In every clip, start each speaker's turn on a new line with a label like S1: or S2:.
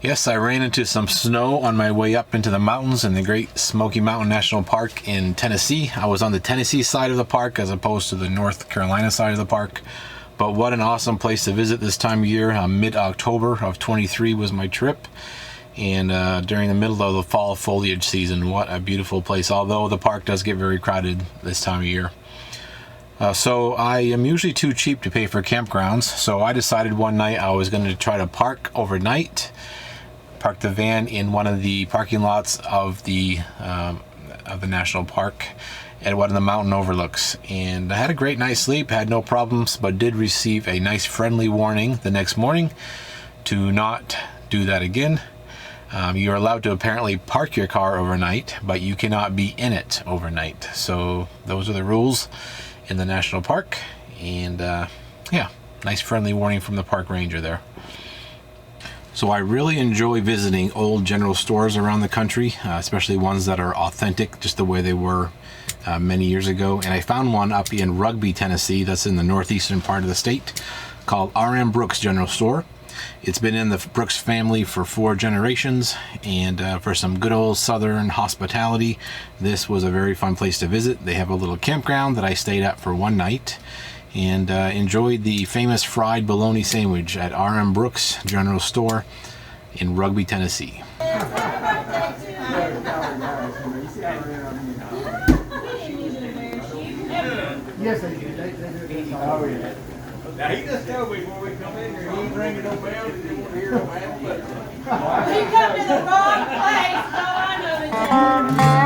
S1: Yes, I ran into some snow on my way up into the mountains in the Great Smoky Mountain National Park in Tennessee. I was on the Tennessee side of the park as opposed to the North Carolina side of the park. But what an awesome place to visit this time of year. Mid-October of 23 was my trip. And during the middle of the fall foliage season, what a beautiful place. Although the park does get very crowded this time of year. So I am usually too cheap to pay for campgrounds. So I decided one night I was going to try to park overnight. Parked the van in one of the parking lots of the national park at one of the mountain overlooks, and I had a great night's sleep, had no problems, but did receive a nice friendly warning the next morning to not do that again. You're allowed to apparently park your car overnight, but you cannot be in it overnight. So those are the rules in the national park, and yeah, nice friendly warning from the park ranger there. So I really enjoy visiting old general stores around the country, especially ones that are authentic, just the way they were many years ago. And I found one up in Rugby, Tennessee, that's in the northeastern part of the state, called R.M. Brooks General Store. It's been in the Brooks family for 4 generations, and for some good old southern hospitality, this was a very fun place to visit. They have a little campground that I stayed at for one night, and enjoyed the famous fried bologna sandwich at R.M. Brooks General Store in Rugby, Tennessee.
S2: Yes, they do. Oh, yeah. Now, he just told me before we come in here, he ain't bringing no bells, he didn't want to hear no bells, but...
S3: You come to the wrong place, so I know it.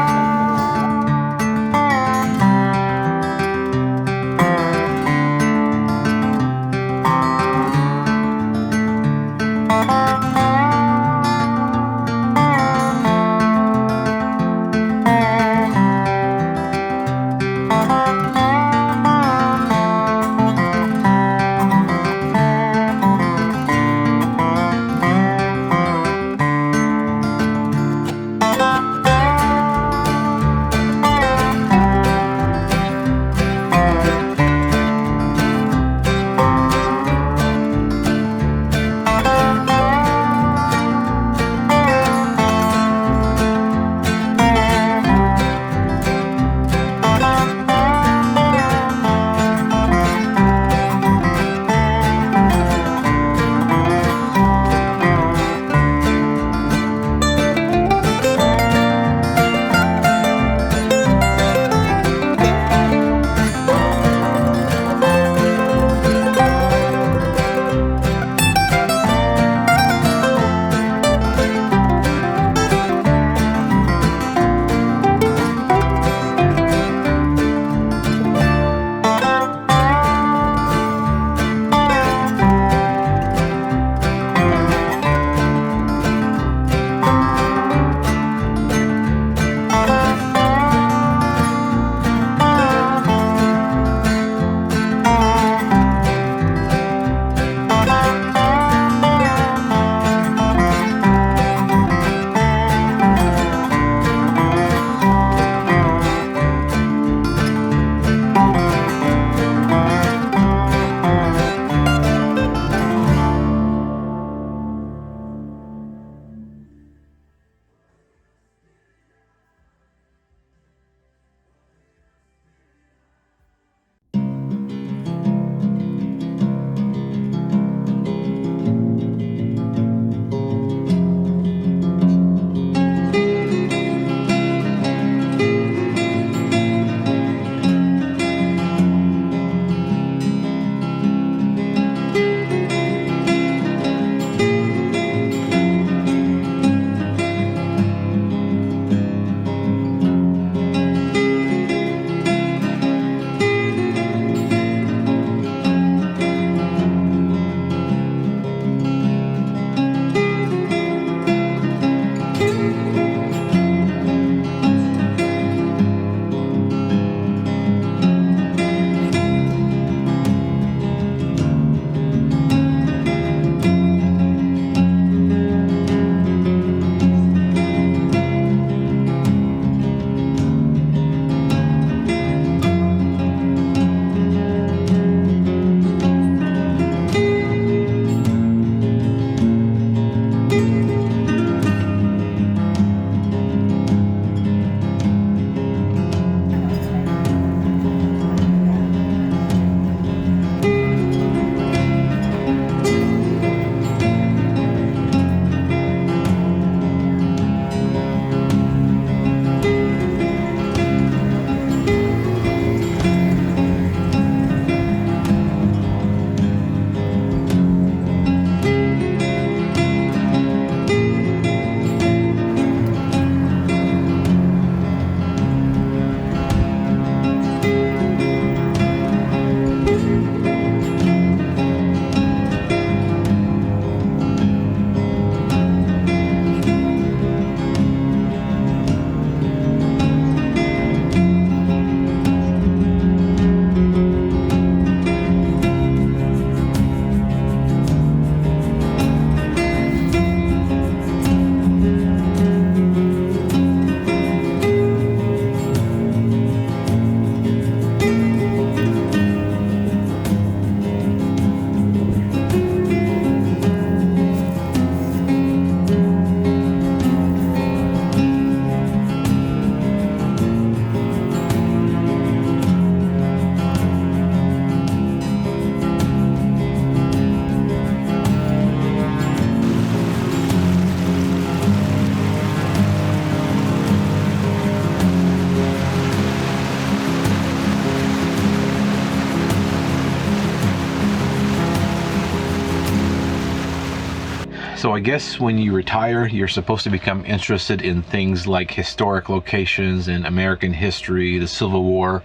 S1: So I guess when you retire, you're supposed to become interested in things like historic locations and American history, the Civil War.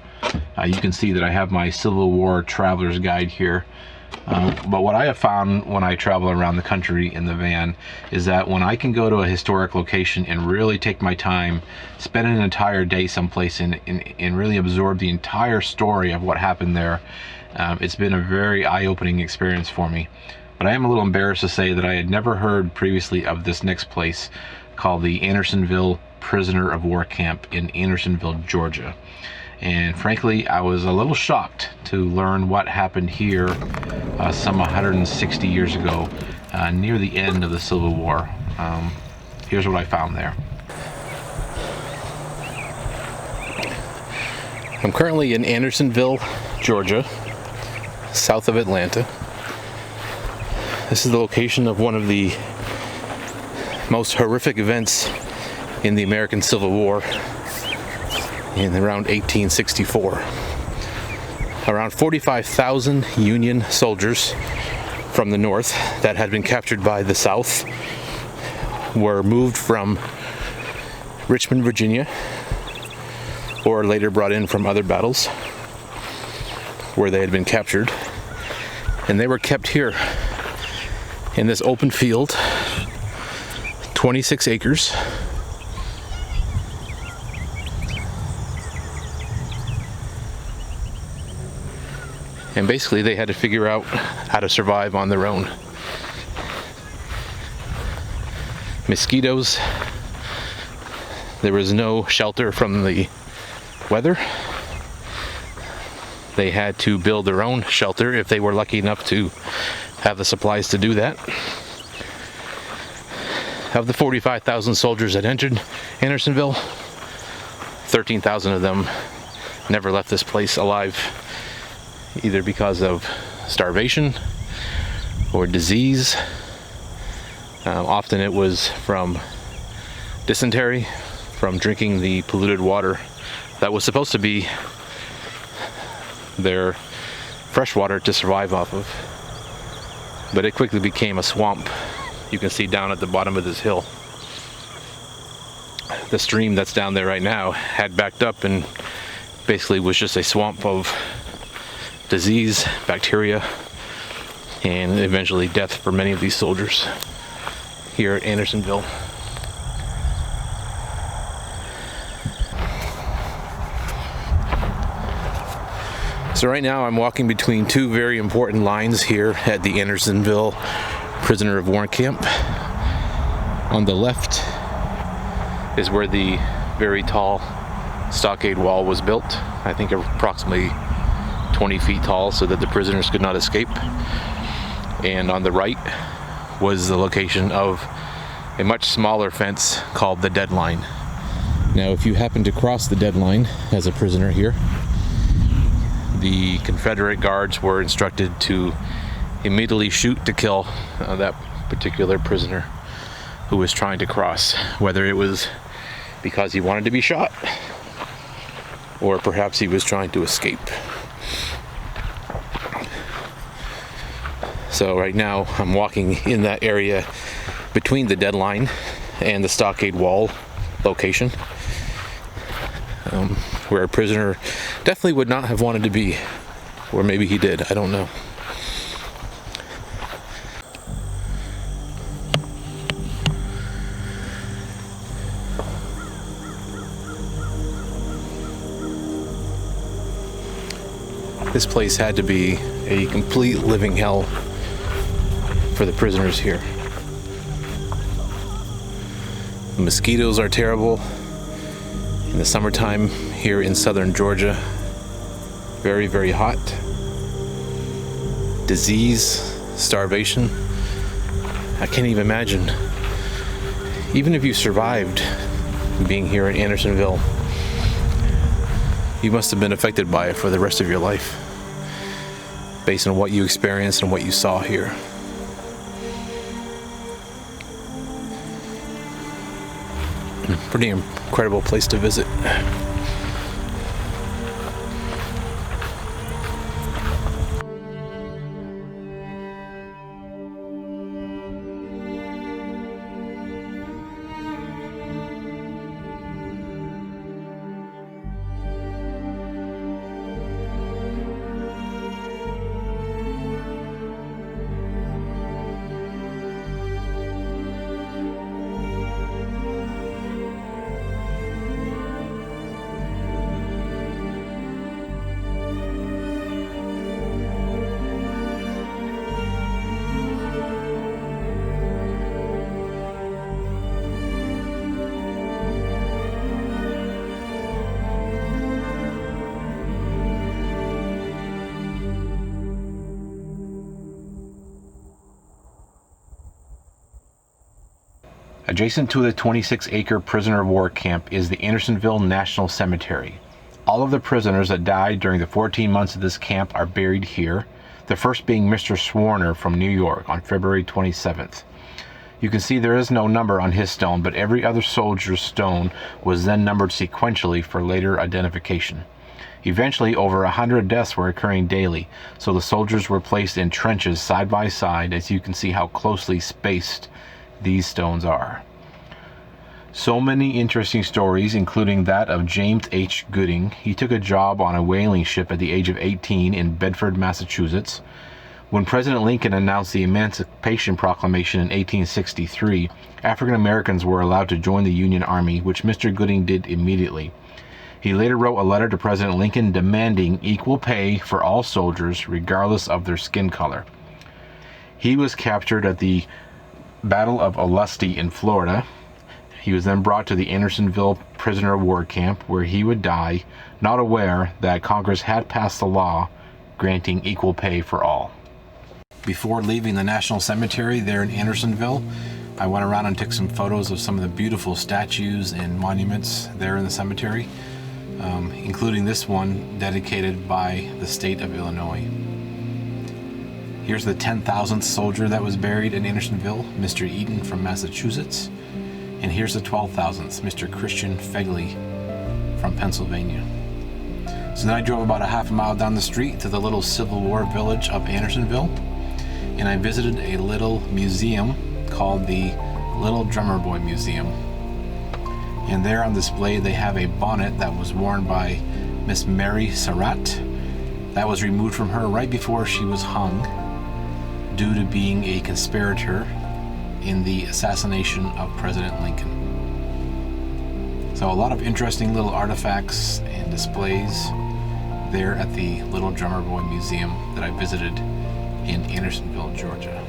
S1: You can see that I have my Civil War traveler's guide here. But what I have found when I travel around the country in the van is that when I can go to a historic location and really take my time, spend an entire day someplace and really absorb the entire story of what happened there, it's been a very eye-opening experience for me. But I am a little embarrassed to say that I had never heard previously of this next place called the Andersonville Prisoner of War Camp in Andersonville, Georgia. And frankly, I was a little shocked to learn what happened here some 160 years ago, near the end of the Civil War. Here's what I found there. I'm currently in Andersonville, Georgia, south of Atlanta. This is the location of one of the most horrific events in the American Civil War in around 1864. Around 45,000 Union soldiers from the North that had been captured by the South were moved from Richmond, Virginia, or later brought in from other battles where they had been captured, and they were kept here in this open field, 26 acres. And basically they had to figure out how to survive on their own. Mosquitoes. There was no shelter from the weather. They had to build their own shelter if they were lucky enough to have the supplies to do that. Of the 45,000 soldiers that entered Andersonville, 13,000 of them never left this place alive, either because of starvation or disease. Often it was from dysentery, from drinking the polluted water that was supposed to be their fresh water to survive off of. But it quickly became a swamp. You can see down at the bottom of this hill. The stream that's down there right now had backed up and basically was just a swamp of disease, bacteria, and eventually death for many of these soldiers here at Andersonville. So right now I'm walking between two very important lines here at the Andersonville Prisoner of War Camp. On the left is where the very tall stockade wall was built, I think approximately 20 feet tall, so that the prisoners could not escape. And on the right was the location of a much smaller fence called the deadline. Now, if you happen to cross the deadline as a prisoner here, the Confederate guards were instructed to immediately shoot to kill that particular prisoner who was trying to cross, whether it was because he wanted to be shot or perhaps he was trying to escape. So right now I'm walking in that area between the deadline and the stockade wall location, where a prisoner definitely would not have wanted to be, or maybe he did, I don't know. This place had to be a complete living hell for the prisoners here. The mosquitoes are terrible in the summertime here in southern Georgia. Very, very hot. Disease, starvation. I can't even imagine. Even if you survived being here in Andersonville, you must have been affected by it for the rest of your life, based on what you experienced and what you saw here. Pretty incredible place to visit. Adjacent to the 26-acre prisoner of war camp is the Andersonville National Cemetery. All of the prisoners that died during the 14 months of this camp are buried here, the first being Mr. Swarner from New York on February 27th. You can see there is no number on his stone, but every other soldier's stone was then numbered sequentially for later identification. Eventually, over 100 deaths were occurring daily, so the soldiers were placed in trenches side by side, as you can see how closely spaced these stones are. So many interesting stories, including that of James H. Gooding. He took a job on a whaling ship at the age of 18 in Bedford, Massachusetts. When President Lincoln announced the Emancipation Proclamation in 1863, African Americans were allowed to join the Union Army, which Mr. Gooding did immediately. He later wrote a letter to President Lincoln demanding equal pay for all soldiers, regardless of their skin color. He was captured at the Battle of Olustee in Florida. He was then brought to the Andersonville prisoner of war camp, where he would die, not aware that Congress had passed the law granting equal pay for all. Before leaving the National Cemetery there in Andersonville, I went around and took some photos of some of the beautiful statues and monuments there in the cemetery, including this one dedicated by the state of Illinois. Here's the 10,000th soldier that was buried in Andersonville, Mr. Eaton from Massachusetts. And here's the 12,000th, Mr. Christian Fegley from Pennsylvania. So then I drove about a half a mile down the street to the little Civil War village of Andersonville, and I visited a little museum called the Little Drummer Boy Museum. And there on display they have a bonnet that was worn by Miss Mary Surratt that was removed from her right before she was hung due to being a conspirator in the assassination of President Lincoln. So a lot of interesting little artifacts and displays there at the Little Drummer Boy Museum that I visited in Andersonville, Georgia.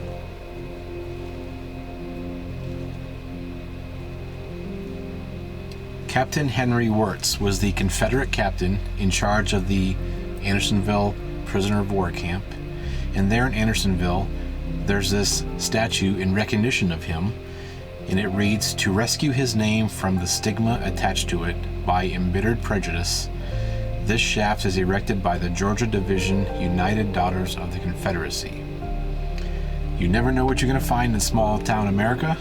S1: Captain Henry Wirtz was the Confederate captain in charge of the Andersonville prisoner of war camp, and there in Andersonville there's this statue in recognition of him, and it reads, "To rescue his name from the stigma attached to it by embittered prejudice, this shaft is erected by the Georgia Division United Daughters of the Confederacy." You never know what you're going to find in small town America.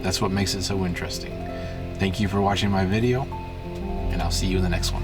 S1: That's what makes it so interesting. Thank you for watching my video, and I'll see you in the next one.